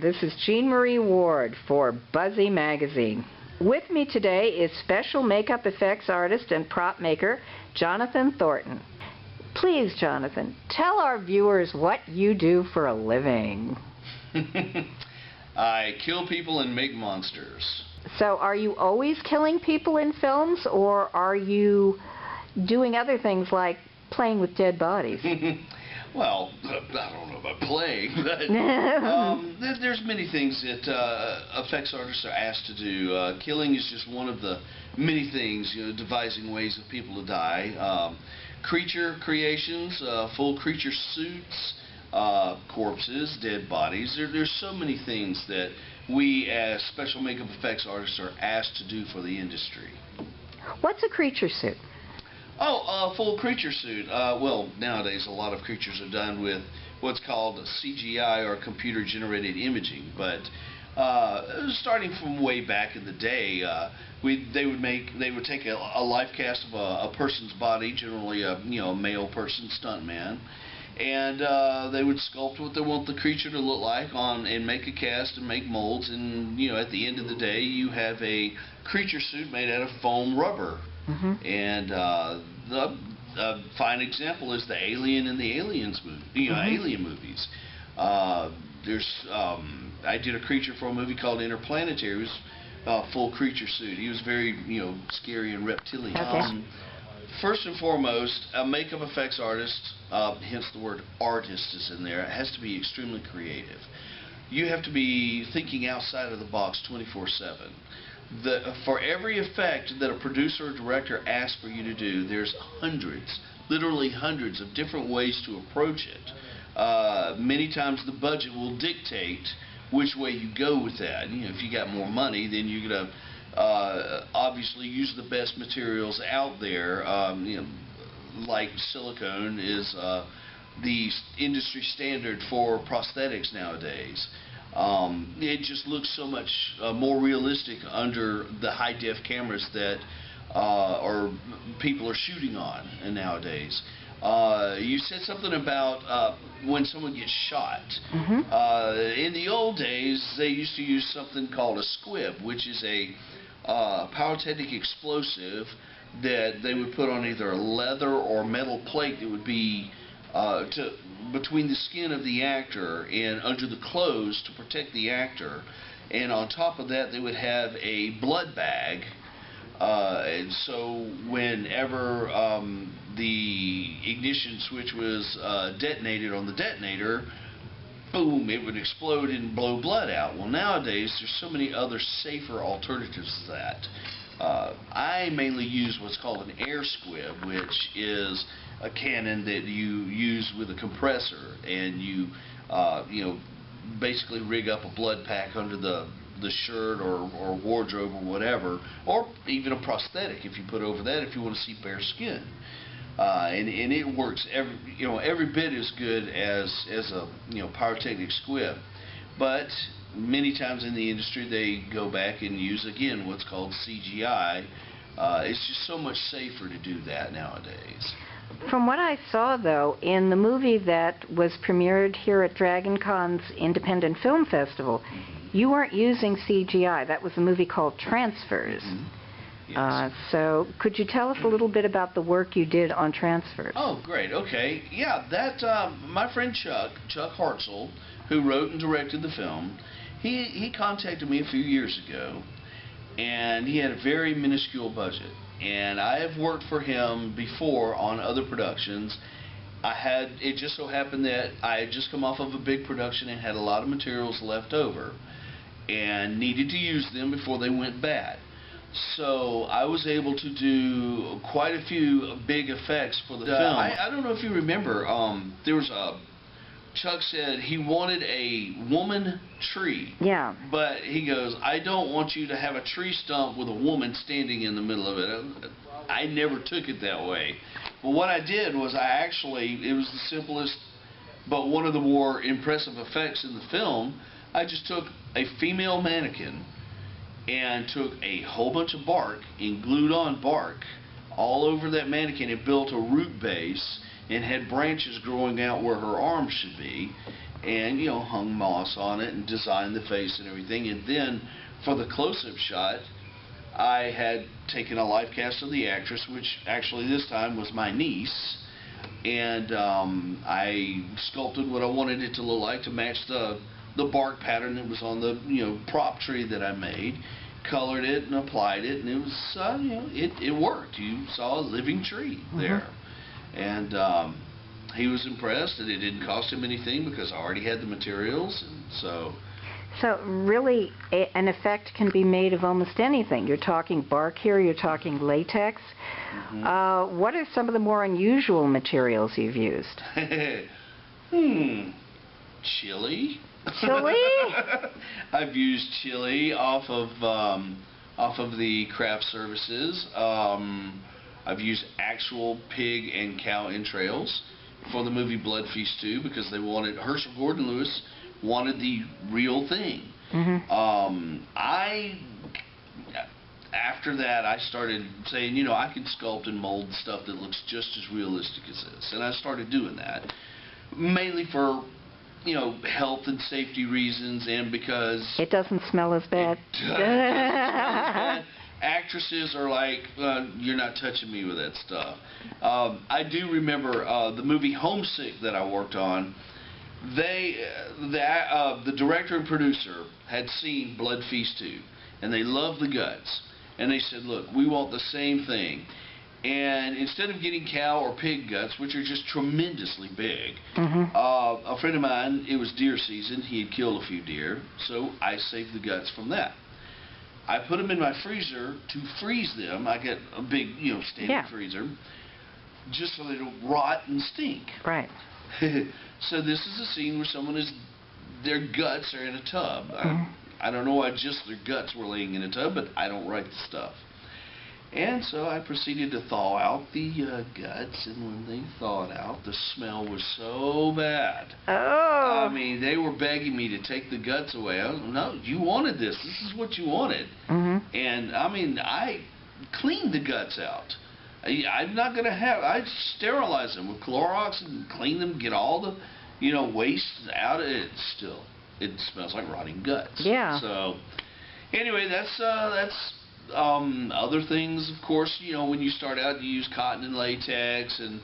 This is Jean Marie Ward for Buzzy Magazine. With me today is special makeup effects artist and prop maker Jonathan Thornton. Please, Jonathan, tell our viewers what you do for a living. I kill people and make monsters. So are you always killing people in films, or are you doing other things like playing with dead bodies? Well, I don't know about playing, but there's many things that effects artists are asked to do. Killing is just one of the many things, devising ways of people to die. Creature creations, full creature suits, corpses, dead bodies. There's so many things that we as special makeup effects artists are asked to do for the industry. What's a creature suit? Oh, a full creature suit. Well, nowadays a lot of creatures are done with what's called CGI or computer-generated imaging. But starting from way back in the day, they would take a life cast of a person's body, generally a male person, stuntman, and they would sculpt what they want the creature to look like and make a cast and make molds. And at the end of the day, you have a creature suit made out of foam rubber. Mm-hmm. And the fine example is the Alien and the Aliens movie, mm-hmm. Alien movies. I did a creature for a movie called Interplanetary. It was a full creature suit. He was very, scary and reptilian. Okay. First and foremost, a makeup effects artist, hence the word artist is in there, has to be extremely creative. You have to be thinking outside of the box 24/7. For every effect that a producer or director asks for you to do, there's hundreds, literally hundreds of different ways to approach it. Many times the budget will dictate which way you go with that. If you got more money, then you're going to obviously use the best materials out there. Like silicone is the industry standard for prosthetics nowadays. It just looks so much more realistic under the high-def cameras that people are shooting on nowadays. You said something about when someone gets shot. Mm-hmm. In the old days, they used to use something called a squib, which is a pyrotechnic explosive that they would put on either a leather or metal plate that would be between the skin of the actor and under the clothes to protect the actor, and on top of that they would have a blood bag, and so whenever the ignition switch was detonated on the detonator, boom, it would explode and blow blood out. Well, nowadays there's so many other safer alternatives to that. I mainly use what's called an air squib, which is a cannon that you use with a compressor, and you basically rig up a blood pack under the shirt or wardrobe or whatever, or even a prosthetic if you put over that if you want to see bare skin. And it works every bit as good as a pyrotechnic squib. But many times in the industry they go back and use again what's called CGI. It's just so much safer to do that nowadays. From what I saw, though, in the movie that was premiered here at DragonCon's Independent Film Festival, mm-hmm. you weren't using CGI. That was a movie called Transfers. Mm-hmm. Yes. So could you tell us a little bit about the work you did on Transfers? Oh, great. Okay. Yeah, that my friend Chuck Hartzell, who wrote and directed the film, he contacted me a few years ago, and he had a very minuscule budget. And I have worked for him before on other productions. It just so happened that I had just come off of a big production and had a lot of materials left over and needed to use them before they went bad. So I was able to do quite a few big effects for the film. I don't know if you remember, there was Chuck said he wanted a woman tree. Yeah. But he goes, I don't want you to have a tree stump with a woman standing in the middle of it. I never took it that way. But what I did was it was the simplest, but one of the more impressive effects in the film. I just took a female mannequin and took a whole bunch of bark and glued on bark all over that mannequin and built a root base and had branches growing out where her arms should be, and hung moss on it and designed the face and everything. And then for the close-up shot, I had taken a life cast of the actress, which actually this time was my niece, and I sculpted what I wanted it to look like to match the bark pattern that was on the prop tree that I made. Colored it and applied it, and it was it worked. You saw a living tree there, and he was impressed that it didn't cost him anything because I already had the materials, and so. So really, an effect can be made of almost anything. You're talking bark here, you're talking latex. What are some of the more unusual materials you've used? Chili. Chili? I've used chili off of the craft services. I've used actual pig and cow entrails for the movie Blood Feast 2 because they wanted, Herschel Gordon Lewis wanted the real thing. After that, I started saying, I can sculpt and mold stuff that looks just as realistic as this, and I started doing that mainly for health and safety reasons, and because it doesn't smell as bad. Actresses are like, you're not touching me with that stuff. I do remember the movie Homesick that I worked on. The director and producer had seen Blood Feast 2, and they loved the guts, and they said, look, we want the same thing. And instead of getting cow or pig guts, which are just tremendously big, a friend of mine, it was deer season, he had killed a few deer, so I saved the guts from that. I put them in my freezer to freeze them. I get a big, standing freezer, just so they don't rot and stink. Right. So this is a scene where their guts are in a tub. I don't know why just their guts were laying in a tub, but I don't write the stuff. And so I proceeded to thaw out the guts, and when they thawed out, the smell was so bad. Oh. I mean, they were begging me to take the guts away. I was, no, you wanted this. This is what you wanted. And, I mean, I cleaned the guts out. I'm not going to I sterilize them with Clorox and clean them, get all the, waste out of it. It smells like rotting guts. Yeah. So, anyway, that's other things, of course, when you start out, you use cotton and latex and,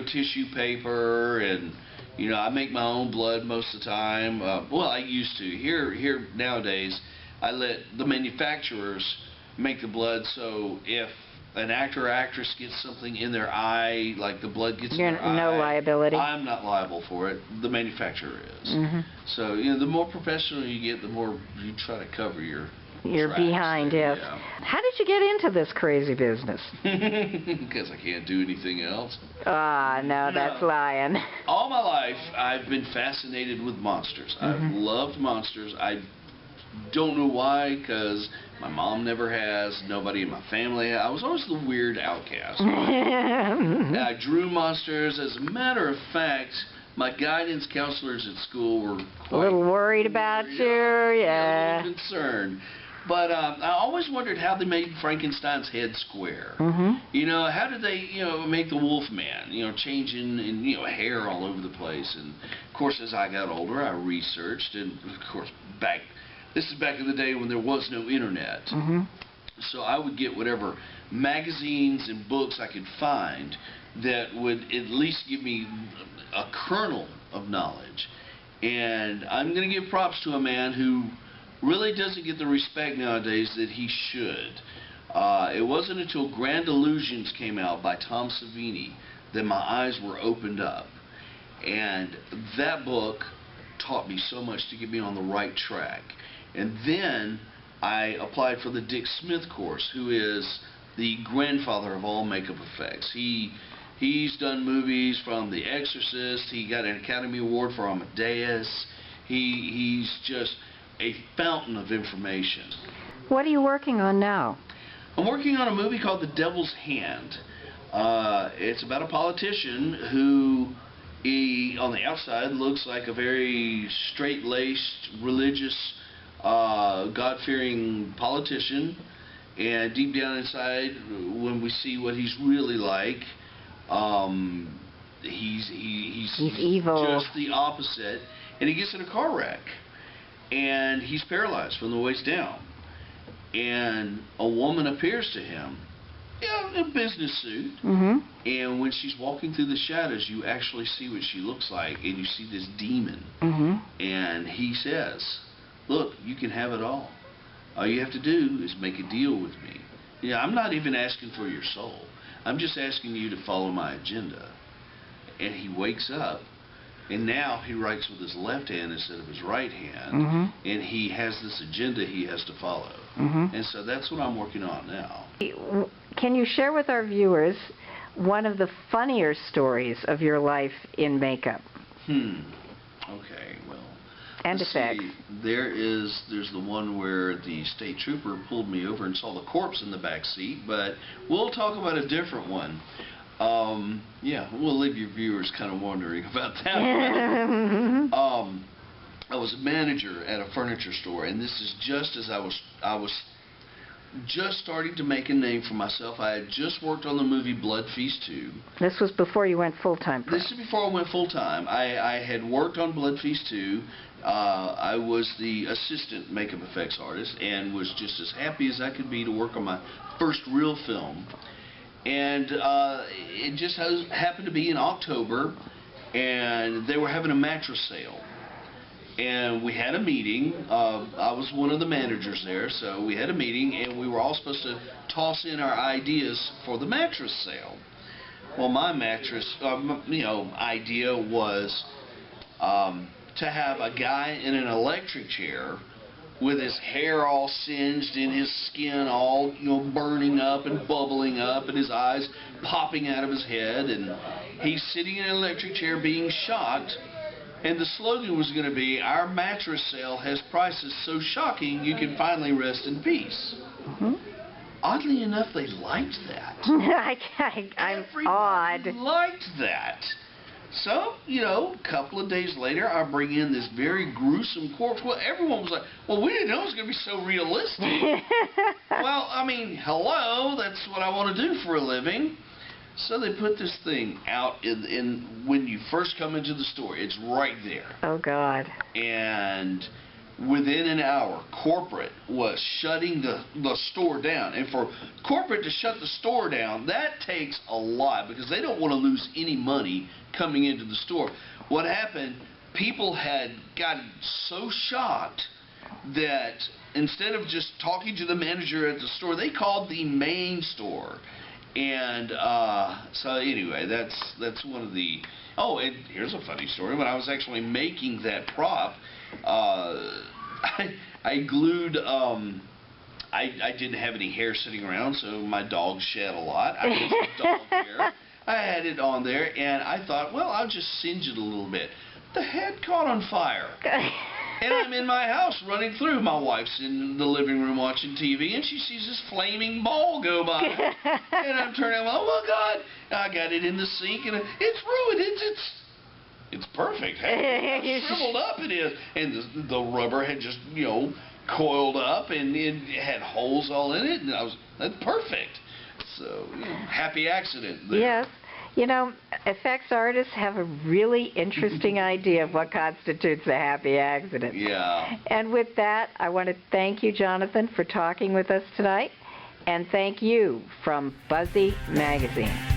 tissue paper, and, I make my own blood most of the time. Well, I used to. Here nowadays, I let the manufacturers make the blood, so if an actor or actress gets something in their eye, like the blood gets in their eye. No liability. I'm not liable for it. The manufacturer is. So, the more professional you get, the more you try to cover your tracks. Behind, yes. Yeah. How did you get into this crazy business? Because I can't do anything else. No, that's lying. All my life, I've been fascinated with monsters. I've loved monsters. I don't know why, because my mom never has, nobody in my family. I was always the weird outcast. I drew monsters. As a matter of fact, my guidance counselors at school were quite a little worried about you, yeah. A little concerned. But I always wondered how they made Frankenstein's head square. How did they, make the Wolf Man, changing and, hair all over the place. And, of course, as I got older, I researched. And, of course, this is back in the day when there was no internet. So I would get whatever magazines and books I could find that would at least give me a kernel of knowledge. And I'm going to give props to a man who really doesn't get the respect nowadays that he should. It wasn't until Grand Illusions came out by Tom Savini that my eyes were opened up. And that book taught me so much to get me on the right track. And then I applied for the Dick Smith course, who is the grandfather of all makeup effects. He's done movies from The Exorcist. He got an Academy Award for Amadeus. He's just a fountain of information. What are you working on now? I'm working on a movie called The Devil's Hand. It's about a politician who, on the outside, looks like a very straight-laced, religious, God-fearing politician. And deep down inside, when we see what he's really like, he's evil. Just the opposite. and he gets in a car wreck, and he's paralyzed from the waist down. And a woman appears to him, in a business suit, and when she's walking through the shadows, you actually see what she looks like, and you see this demon. And he says, look, you can have it all. All you have to do is make a deal with me. I'm not even asking for your soul. I'm just asking you to follow my agenda. And he wakes up, and now he writes with his left hand instead of his right hand, and he has this agenda he has to follow. And so that's what I'm working on now. Can you share with our viewers one of the funnier stories of your life in makeup? Okay, well. And effects. There's the one where the state trooper pulled me over and saw the corpse in the back seat, but we'll talk about a different one. We'll leave your viewers kind of wondering about that one. I was a manager at a furniture store, and this is just as I was just starting to make a name for myself. I had just worked on the movie Blood Feast 2. This was before you went full-time. This is before I went full-time. I had worked on Blood Feast 2. I was the assistant makeup effects artist and was just as happy as I could be to work on my first real film. And it just happened to be in October, and they were having a mattress sale. And we had a meeting. I was one of the managers there, so we had a meeting, and we were all supposed to toss in our ideas for the mattress sale. Well, my mattress, idea was to have a guy in an electric chair with his hair all singed and his skin all, burning up and bubbling up and his eyes popping out of his head, and he's sitting in an electric chair being shocked. And the slogan was going to be, our mattress sale has prices so shocking you can finally rest in peace. Oddly enough, they liked that. I'm odd. Everybody liked that. So, a couple of days later, I bring in this very gruesome corpse. Well, everyone was like, well, we didn't know it was going to be so realistic. Well, hello, that's what I want to do for a living. So they put this thing out in when you first come into the store. It's right there. Oh, God. And within an hour, corporate was shutting the store down. And for corporate to shut the store down, that takes a lot because they don't want to lose any money coming into the store. What happened, people had gotten so shocked that instead of just talking to the manager at the store, they called the main store. And so anyway, that's one of the... Oh, and here's a funny story. When I was actually making that prop, I glued... I didn't have any hair sitting around, so my dog shed a lot. I used dog hair. I had it on there, and I thought, well, I'll just singe it a little bit. The head caught on fire. And I'm in my house running through. My wife's in the living room watching TV, and she sees this flaming ball go by. And I'm turning, oh, my God. I got it in the sink, and it's ruined. It's perfect. How shriveled up it is. And the rubber had just, coiled up, and it had holes all in it, and that's perfect. So, happy accident there. Yes. Effects artists have a really interesting idea of what constitutes a happy accident. Yeah. And with that, I want to thank you, Jonathan, for talking with us tonight, and thank you from Buzzy Magazine.